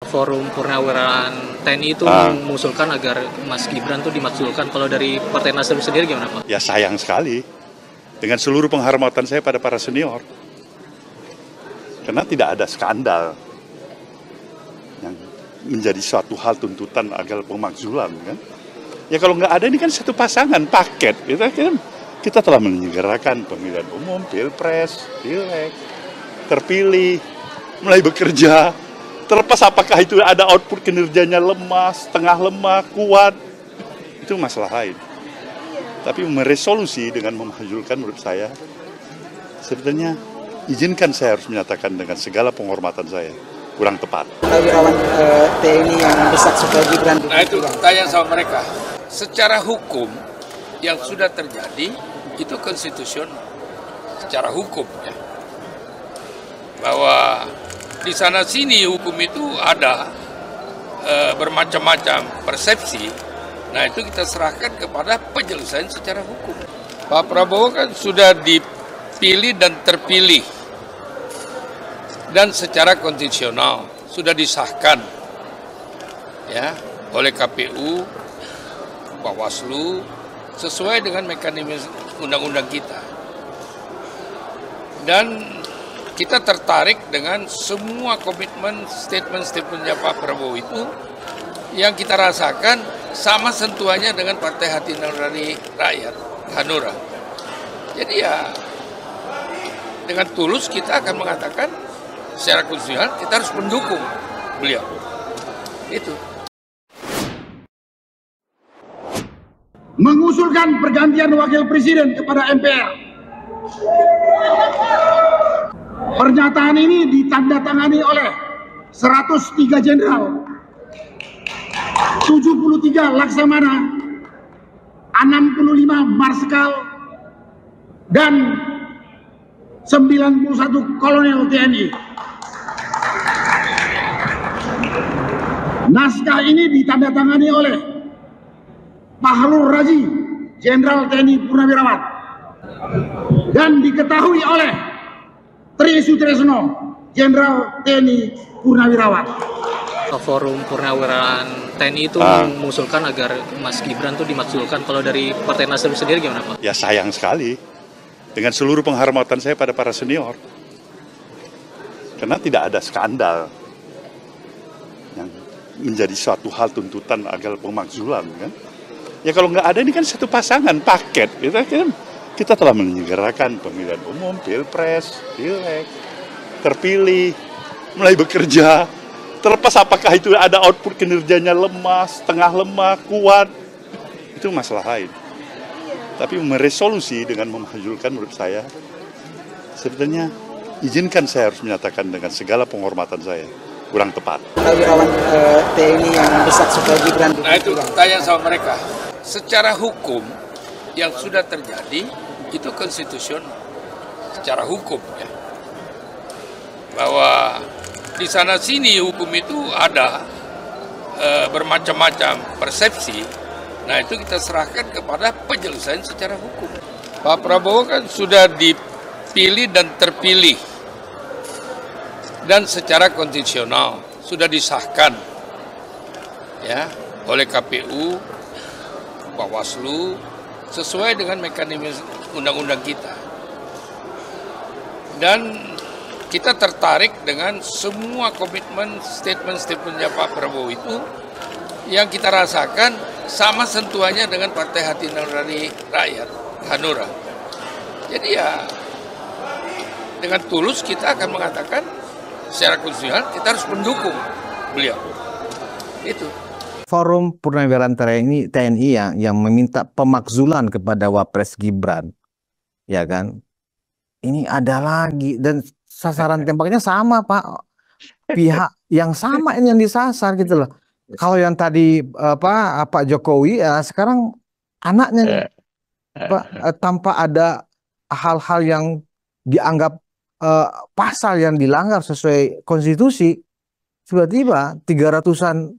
Forum Purnawirawan TNI itu mengusulkan agar Mas Gibran tuh dimakzulkan. Kalau dari Partai Nasdem sendiri gimana, Pak? Ya sayang sekali, dengan seluruh penghormatan saya pada para senior, karena tidak ada skandal yang menjadi suatu hal tuntutan agar pemakzulan, kan? Ya kalau nggak ada, ini kan satu pasangan paket, kita telah menyelenggarakan pemilihan umum, pilpres, pileg, terpilih, mulai bekerja. Terlepas apakah itu ada output kinerjanya lemah, setengah lemah, kuat, itu masalah lain. Tapi meresolusi dengan memajulkan, menurut saya, sebetulnya izinkan saya harus menyatakan dengan segala penghormatan saya, kurang tepat. Wirawan TNI yang mendesak supaya Gibran. Nah itu tanya sama mereka. Secara hukum yang sudah terjadi itu konstitusional. Secara hukum ya. Bahwa di sana sini hukum itu ada bermacam-macam persepsi. Nah itu kita serahkan kepada penyelesaian secara hukum. Pak Prabowo kan sudah dipilih dan terpilih dan secara konstitusional sudah disahkan ya oleh KPU, Bawaslu sesuai dengan mekanisme undang-undang kita. Dan kita tertarik dengan semua komitmen statement-statementnya Pak Prabowo itu yang kita rasakan sama sentuhannya dengan Partai Hati Nurani Rakyat, Hanura. Jadi ya dengan tulus kita akan mengatakan secara konstitusional kita harus mendukung beliau. Itu. Mengusulkan pergantian wakil presiden kepada MPR. Pernyataan ini ditandatangani oleh 103 jenderal, 73 laksamana, 65 marskal, dan 91 kolonel TNI. Naskah ini ditandatangani oleh Fahrul Razi, Jenderal TNI Purnawirawan, dan diketahui oleh Tri Sutresno, Jenderal TNI Purnawirawan. Forum Purnawirawan TNI itu mengusulkan agar Mas Gibran tuh dimakzulkan. Kalau dari Partai Nasdem sendiri gimana, Pak? Ya sayang sekali, dengan seluruh penghormatan saya pada para senior, karena tidak ada skandal yang menjadi suatu hal tuntutan agar pemakzulan, kan? Ya kalau nggak ada, ini kan satu pasangan paket, kita telah menyelenggarakan pemilihan umum, pilpres, pileg, terpilih, mulai bekerja. Terlepas apakah itu ada output kinerjanya lemah, setengah lemah, kuat, itu masalah lain. Tapi meresolusi dengan memajulkan, menurut saya, sebetulnya izinkan saya harus menyatakan dengan segala penghormatan saya, kurang tepat. Wirawan TNI yang mendesak supaya Gibran. Nah itu tanya sama mereka. Secara hukum yang sudah terjadi itu konstitusional. Secara hukum ya. Bahwa di sana sini hukum itu ada bermacam-macam persepsi. Nah itu kita serahkan kepada penyelesaian secara hukum. Pak Prabowo kan sudah dipilih dan terpilih dan secara konstitusional sudah disahkan ya oleh KPU, Bawaslu sesuai dengan mekanisme undang-undang kita. Dan kita tertarik dengan semua komitmen statement-statementnya Pak Prabowo itu yang kita rasakan sama sentuhannya dengan Partai Hati Nurani Rakyat, Hanura. Jadi ya dengan tulus kita akan mengatakan secara konstitusional kita harus mendukung beliau. Itu. Forum Purnawirawan TNI yang meminta pemakzulan kepada Wapres Gibran, ya kan? Ini ada lagi dan sasaran tembaknya sama, Pak. Pihak yang sama ini yang disasar gitu loh. Kalau yang tadi Pak Jokowi, ya sekarang anaknya nih, Pak, tanpa ada hal-hal yang dianggap pasal yang dilanggar sesuai konstitusi, tiba-tiba 300-an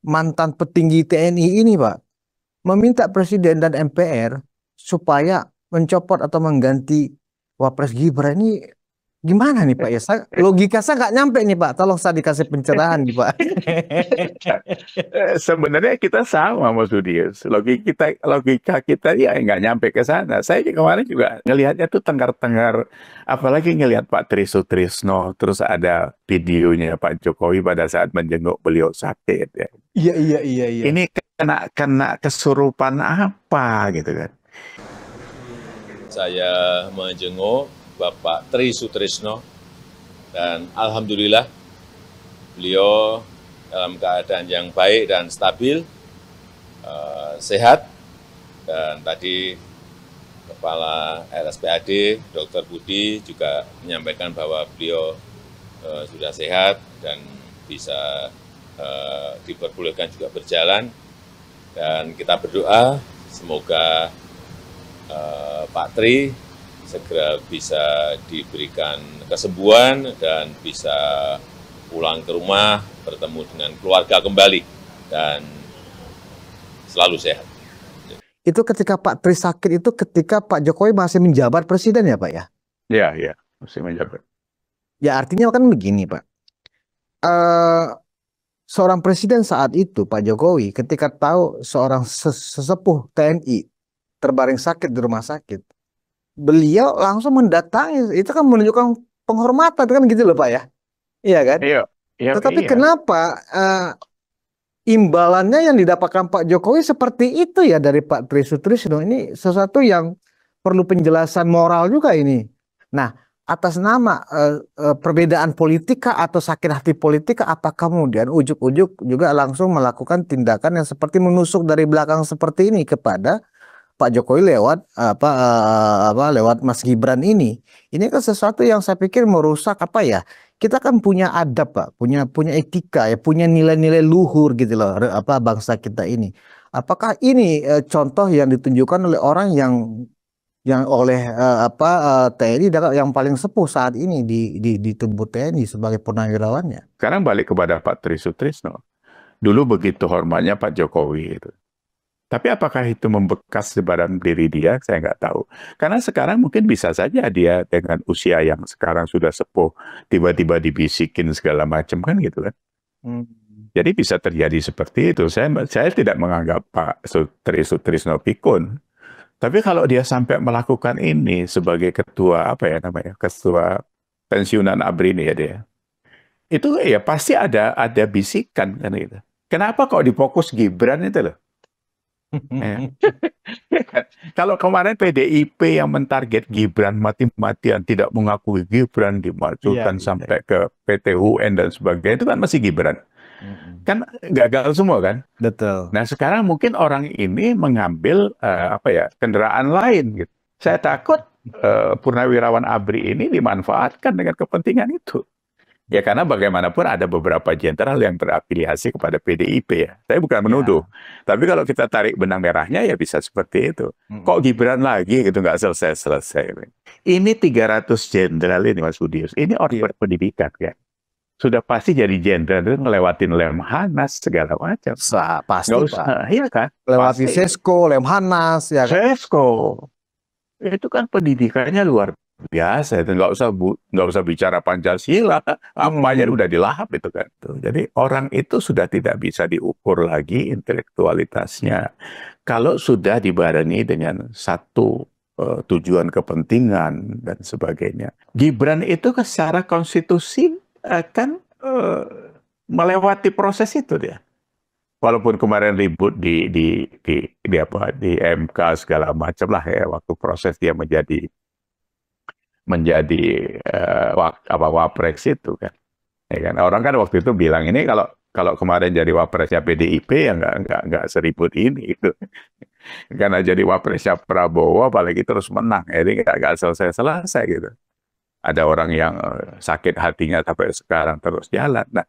mantan petinggi TNI ini, Pak, meminta Presiden dan MPR supaya mencopot atau mengganti Wapres Gibran. Ini Gimana nih Pak ya? Logika saya nggak nyampe nih Pak. Tolong saya dikasih pencerahan nih Pak. Sebenarnya kita sama Mas Budius. Logika kita ya nggak nyampe ke sana. Saya kemarin juga ngelihatnya tuh tenggar-tenggar. Apalagi ngelihat Pak Tri Sutrisno, terus ada videonya Pak Jokowi pada saat menjenguk beliau sakit. Ya. Iya. Ini kena kesurupan apa gitu kan? Saya menjenguk Bapak Tri Sutrisno dan alhamdulillah beliau dalam keadaan yang baik dan stabil, sehat, dan tadi Kepala RSPAD Dr. Budi juga menyampaikan bahwa beliau sudah sehat dan bisa diperbolehkan juga berjalan, dan kita berdoa semoga Pak Tri segera bisa diberikan kesembuhan dan bisa pulang ke rumah, bertemu dengan keluarga kembali, dan selalu sehat. Itu ketika Pak Tri sakit itu ketika Pak Jokowi masih menjabat presiden ya Pak ya? Iya, masih menjabat. Ya artinya kan begini Pak. Seorang presiden saat itu Pak Jokowi ketika tahu seorang sesepuh TNI terbaring sakit di rumah sakit, beliau langsung mendatangi. Itu kan menunjukkan penghormatan kan gitu loh Pak ya. Iya kan? Iya. Tetapi kenapa imbalannya yang didapatkan Pak Jokowi seperti itu ya dari Pak Tri Sutrisno? Ini sesuatu yang perlu penjelasan moral juga ini. Nah, atas nama perbedaan politika atau sakit hati politika, apa kemudian ujuk-ujuk juga langsung melakukan tindakan yang seperti menusuk dari belakang seperti ini kepada Pak Jokowi lewat lewat Mas Gibran ini kan sesuatu yang saya pikir merusak apa ya? Kita kan punya adab Pak, punya etika ya, punya nilai-nilai luhur gitu loh, bangsa kita ini. Apakah ini contoh yang ditunjukkan oleh orang yang oleh TNI yang paling sepuh saat ini di tubuh TNI sebagai purnawirawannya? Sekarang balik kepada Pak Tri Sutrisno. Dulu begitu hormatnya Pak Jokowi itu. Tapi apakah itu membekas di badan diri dia? Saya nggak tahu. Karena sekarang mungkin bisa saja dia dengan usia yang sekarang sudah sepuh, tiba-tiba dibisikin segala macam kan gitu kan. Jadi bisa terjadi seperti itu. Saya tidak menganggap Pak Tri Sutrisno pikun. Tapi kalau dia sampai melakukan ini sebagai ketua ketua pensiunan ABRI ini ya dia, itu ya pasti ada bisikan kan gitu. Kenapa kok difokus Gibran itu loh? Kalau kemarin PDIP yang mentarget Gibran mati-matian, tidak mengakui Gibran, dimajukan sampai ke PT UN dan sebagainya, itu kan masih Gibran. Kan gagal semua kan? Betul. Nah sekarang mungkin orang ini mengambil kendaraan lain gitu. Saya takut purnawirawan ABRI ini dimanfaatkan dengan kepentingan itu. Ya karena bagaimanapun ada beberapa jenderal yang berafiliasi kepada PDIP ya. Saya bukan menuduh. Tapi kalau kita tarik benang merahnya ya bisa seperti itu. Kok Gibran lagi gitu nggak selesai-selesai. Ini 300 jenderal ini Mas Budius. Ini orang berpendidikan kan. Sudah pasti jadi jenderal itu ngelewatin Lemhanas segala macam. Pasti nggak usah, iya kan? Lewati Sesko, Lemhanas ya kan? Sesko. Itu kan pendidikannya luar biasa, itu nggak usah bicara Pancasila, apanya udah dilahap itu kan. Jadi orang itu sudah tidak bisa diukur lagi intelektualitasnya kalau sudah dibarengi dengan satu tujuan kepentingan dan sebagainya. Gibran itu secara konstitusi kan melewati proses itu dia. Walaupun kemarin ribut di MK segala macam lah ya, waktu proses dia menjadi wapres itu kan. Ya kan orang kan waktu itu bilang ini kalau kemarin jadi wapresnya PDIP ya nggak seribut ini gitu. Karena jadi wapresnya Prabowo apalagi terus menang, jadi nggak selesai gitu. Ada orang yang sakit hatinya sampai sekarang terus jalan. Nah,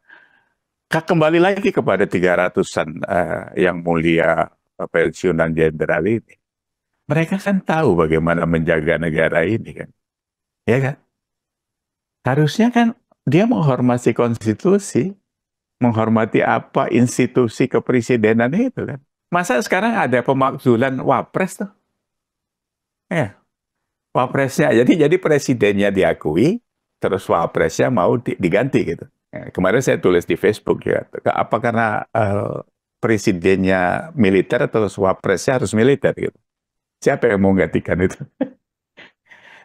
kembali lagi kepada 300-an yang mulia pensiunan jenderal ini. Mereka kan tahu bagaimana menjaga negara ini kan. Ya kan? Harusnya kan dia menghormati konstitusi, menghormati apa institusi kepresidenan itu kan. Masa sekarang ada pemakzulan wapres tuh? Ya. Wapresnya, jadi presidennya diakui, terus wapresnya mau diganti gitu. Ya, kemarin saya tulis di Facebook ya, apa karena presidennya militer atau wapresnya harus militer gitu. Siapa yang mau gantikan itu?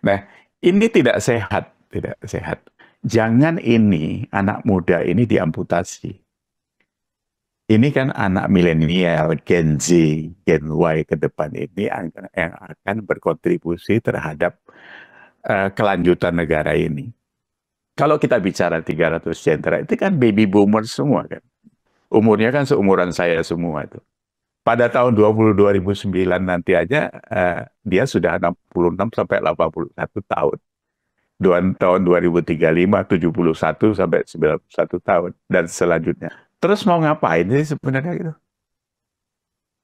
Nah, ini tidak sehat, tidak sehat. Jangan ini anak muda ini diamputasi. Ini kan anak milenial, Gen Z, Gen Y ke depan ini yang akan berkontribusi terhadap kelanjutan negara ini. Kalau kita bicara 300 jenderal, itu kan baby boomer semua kan. Umurnya kan seumuran saya semua itu. Pada tahun 2009 nanti aja dia sudah 66 sampai 81 tahun. Tahun 2035 71 sampai 91 tahun dan selanjutnya. Terus mau ngapain sih sebenarnya gitu?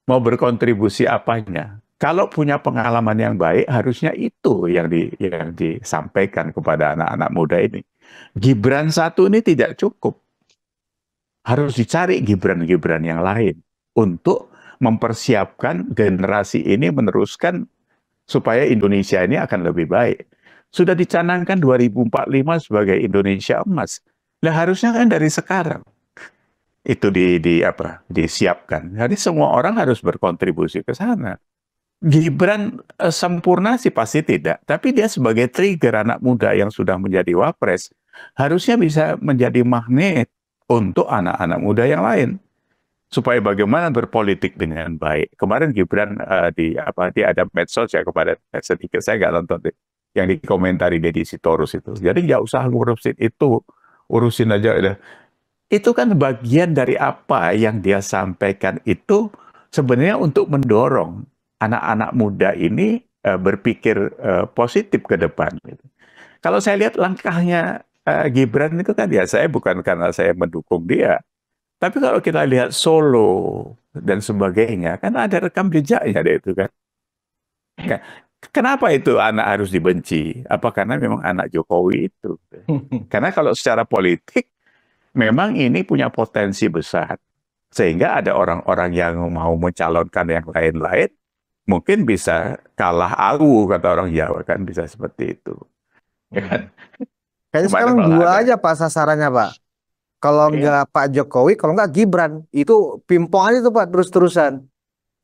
Mau berkontribusi apanya? Kalau punya pengalaman yang baik, harusnya itu yang disampaikan kepada anak-anak muda ini. Gibran 1 ini tidak cukup. Harus dicari Gibran-Gibran yang lain untuk mempersiapkan generasi ini meneruskan supaya Indonesia ini akan lebih baik. Sudah dicanangkan 2045 sebagai Indonesia emas. Nah, harusnya kan dari sekarang itu disiapkan. Jadi semua orang harus berkontribusi ke sana. Gibran sempurna sih pasti tidak, tapi dia sebagai trigger anak muda yang sudah menjadi wapres harusnya bisa menjadi magnet untuk anak-anak muda yang lain supaya bagaimana berpolitik dengan baik. Kemarin Gibran di ada medsos ya, kepada sedikit saya nggak nonton deh, yang dikomentari Deddy Sitorus itu. Jadi nggak usah ngurusin itu, urusin aja udah. Itu kan bagian dari apa yang dia sampaikan itu sebenarnya untuk mendorong anak-anak muda ini berpikir positif ke depan. Kalau saya lihat langkahnya Gibran itu kan ya, saya bukan karena saya mendukung dia, tapi kalau kita lihat Solo dan sebagainya kan ada rekam jejaknya deh itu kan. Kenapa itu anak harus dibenci? Apa karena memang anak Jokowi itu? Karena kalau secara politik memang ini punya potensi besar. Sehingga ada orang-orang yang mau mencalonkan yang lain-lain, mungkin bisa kalah awu, kata orang Jawa kan, bisa seperti itu. Ya kan? Kayaknya sekarang dua aja Pak sasarannya Pak. Kalau nggak Pak Jokowi, kalau nggak Gibran. Itu pimpong aja tuh Pak terus-terusan.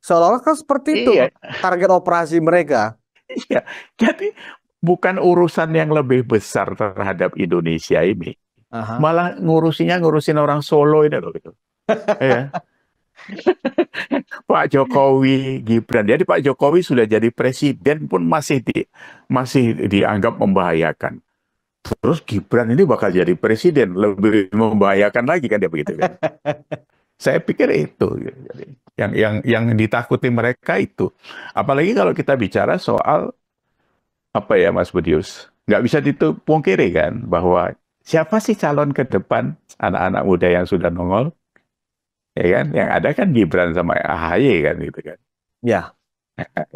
Seolah-olah kan seperti itu target operasi mereka. Iya, jadi bukan urusan yang lebih besar terhadap Indonesia ini. Malah ngurusin orang Solo ini loh gitu. Ya. Pak Jokowi, Gibran. Jadi Pak Jokowi sudah jadi presiden pun masih dianggap membahayakan. Terus Gibran ini bakal jadi presiden, lebih membahayakan lagi kan dia begitu kan. Saya pikir itu jadi, yang ditakuti mereka itu. Apalagi kalau kita bicara soal apa ya Mas Budius, nggak bisa dipungkiri kan bahwa siapa sih calon ke depan anak-anak muda yang sudah nongol? Ya kan, yang ada kan Gibran sama AHY kan gitu kan. Ya.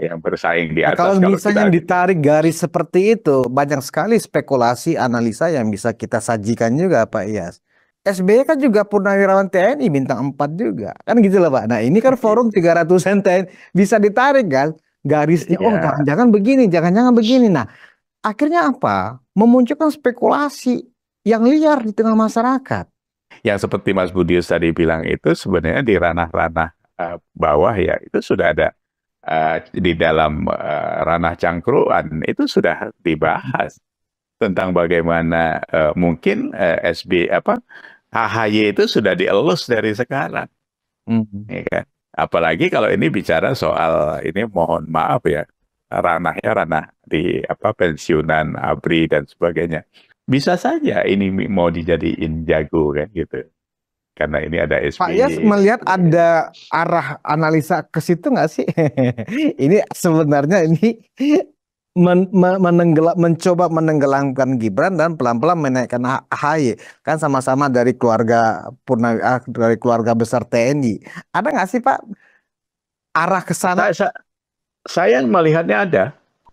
Yang bersaing di atas. Kalau misalnya ditarik garis seperti itu, banyak sekali spekulasi, analisa yang bisa kita sajikan juga Pak Iyas. SBY kan juga purnawirawan TNI bintang 4 juga. Kan gitu lah Pak. Nah ini kan forum 300-an TNI bisa ditarik kan garisnya. Oh jangan-jangan begini, jangan-jangan begini. Nah akhirnya apa? Memunculkan spekulasi yang liar di tengah masyarakat. Yang seperti Mas Budius tadi bilang itu sebenarnya di ranah-ranah bawah ya, itu sudah ada di dalam ranah cangkruan itu sudah dibahas tentang bagaimana mungkin AHY itu sudah dielus dari sekarang. Ya kan? Apalagi kalau ini bicara soal ini, mohon maaf ya, ranahnya ranah di pensiunan ABRI dan sebagainya. Bisa saja ini mau dijadiin jago kan gitu. Karena ini ada SBY. Pak Iyas melihat ada arah analisa ke situ nggak sih? Ini sebenarnya ini mencoba menenggelamkan Gibran dan pelan-pelan menaikkan AHY. Kan sama-sama dari keluarga dari keluarga besar TNI. Ada nggak sih Pak arah ke sana? Saya melihatnya ada.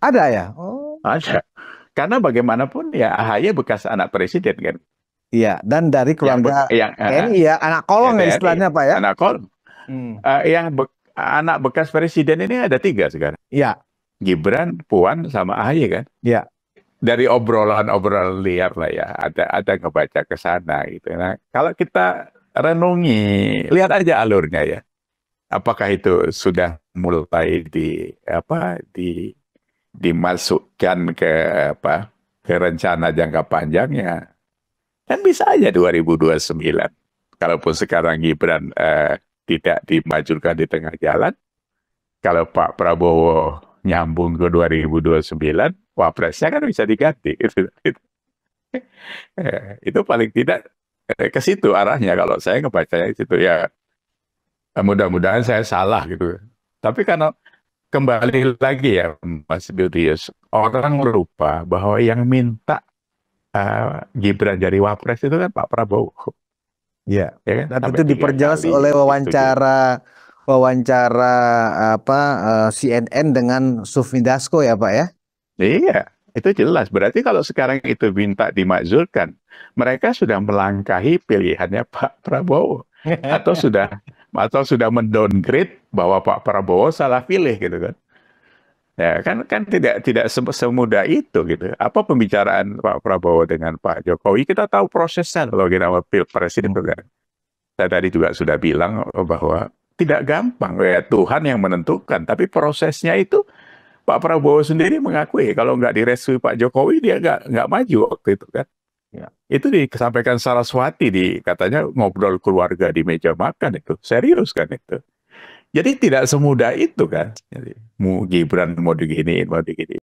Ada ya? Oh. Ada. Karena bagaimanapun ya AHY bekas anak presiden kan. Iya, dan dari keluarga TNI ya, anak kolong ya istilahnya Pak ya. Anak kolong. Anak bekas presiden ini ada 3 sekarang. Iya. Gibran, Puan, sama AHY kan. Iya. dari obrolan-obrolan liar lah ya, ada ngebaca ke sana gitu. Nah, kalau kita renungi, lihat aja alurnya ya. Apakah itu sudah mulai dimasukkan ke ke rencana jangka panjangnya? Kan bisa aja 2029. Kalaupun sekarang Gibran tidak dimajukan di tengah jalan, kalau Pak Prabowo nyambung ke 2029, wapresnya kan bisa diganti. Itu paling tidak ke situ arahnya kalau saya ngebacanya di situ ya. Mudah-mudahan saya salah gitu. Tapi karena kembali lagi ya Mas Bidius, orang lupa bahwa yang minta Gibran jadi wapres itu kan Pak Prabowo. Ya, Ya kan? dan Sampai itu 3 diperjelas kali oleh disetujui. wawancara CNN dengan Sufmi Dasko ya Pak ya. Iya, itu jelas. Berarti kalau sekarang itu minta dimakzulkan, mereka sudah melangkahi pilihannya Pak Prabowo atau sudah mendowngrade bahwa Pak Prabowo salah pilih gitu kan. Ya kan tidak semudah itu gitu. Apa pembicaraan Pak Prabowo dengan Pak Jokowi, kita tahu prosesnya loh kita Pilpres itu kan. Saya tadi juga sudah bilang bahwa tidak gampang ya, Tuhan yang menentukan, tapi prosesnya itu Pak Prabowo sendiri mengakui kalau nggak direstui Pak Jokowi dia nggak maju waktu itu kan. Ya. Itu disampaikan Saraswati katanya ngobrol keluarga di meja makan itu serius kan itu. Jadi tidak semudah itu kan. Jadi, Gibran mau diginiin, mau diginiin.